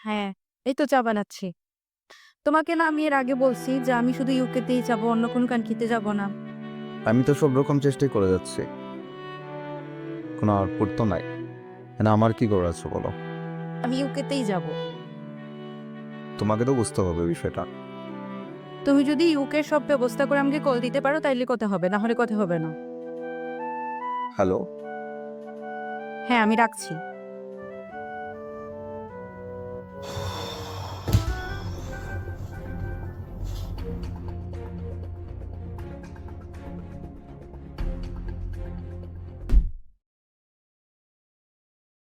হ্যাঁ, এই তো চা বানাচ্ছি। তোমাকে না আমি এর আগে বলছি যে আমি শুধু ইউকেতেই যাবো, অন্য কোনো কান্ট্রিতে যাব না। আমি তো সব রকম চেষ্টাই করে যাচ্ছি, কোনো আউটপুট তো নাই। আমার কি করার আছে বলো? আমি ইউকেতেই যাব। তোমাকে তো বুঝতে হবে বিষয়টা। তুমি যদি ইউকে সব ব্যবস্থা করে আমাকে কল দিতে পারো তাইলে কথা হবে, না হলে কথা হবে না। হ্যালো। হ্যাঁ, আমি রাখছি।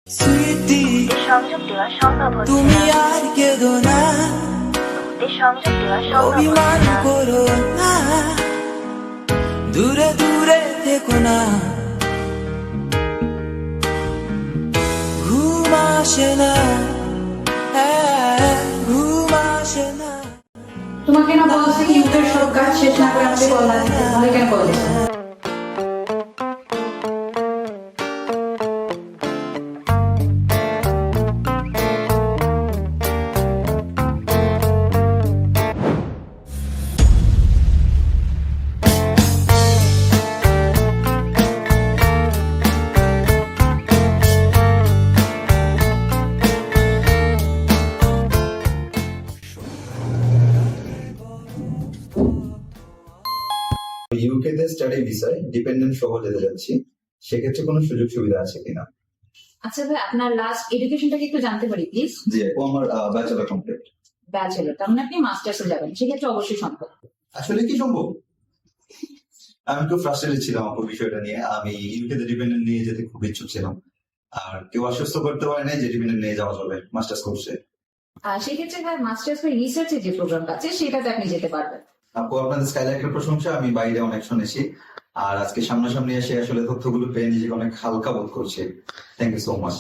সুইটি সংযোগ দেওয়া সম্ভব হচ্ছে তুমি না। আর কেঁদো না, সংযোগ দেওয়া সম্ভব হচ্ছে অভিমান না। করো না, দূরে দূরে থেকো না, ঘুম আসে না, ঘুম আসে না। তোমাকে না বলছি ইউকের সব কাজ শেষ না করে আমাকে কল না দিতে, তাহলে কেন কল দিচ্ছ? ইউকেতে স্টাডি ভিসায় ডিপেন্ডেন্ট সহ যেতে যাচ্ছি, সেক্ষেত্রে কোনো সুযোগ সুবিধা আছে কিনা? আচ্ছা ভাই, আপনার লাস্ট এডুকেশনটা কি একটু জানতে পারি প্লিজ? জি আপু, আমার ব্যাচেলর কমপ্লিট। ব্যাচেলর, তার মানে আপনি মাস্টার্সে যাবেন, সেক্ষেত্রে অবশ্যই সম্ভব। আসলে কি সম্ভব? আমি একটু ফ্রাস্ট্রেটেড ছিলাম আপু বিষয়টা নিয়ে। আমি ইউকেতে ডিপেন্ডেন্ট নিয়ে যেতে খুব ইচ্ছুক ছিলাম, আর কেউ আশ্বস্ত করতে পারে না যে ডিপেন্ডেন্ট নিয়ে যাওয়া যাবে মাস্টার্স কোর্সে। আর সেক্ষেত্রে ভাই মাস্টার্স বা রিসার্চের যে প্রোগ্রামটা আছে সেটাতে আপনি যেতে পারবেন। আপু আপনাদের স্কাইলাইটের প্রশংসা আমি বাইরে অনেক শুনেছি, আর আজকে সামনাসামনি এসে আসলে তথ্যগুলো পেয়ে নিজেকে অনেক হালকা বোধ করছি। Thank you so much.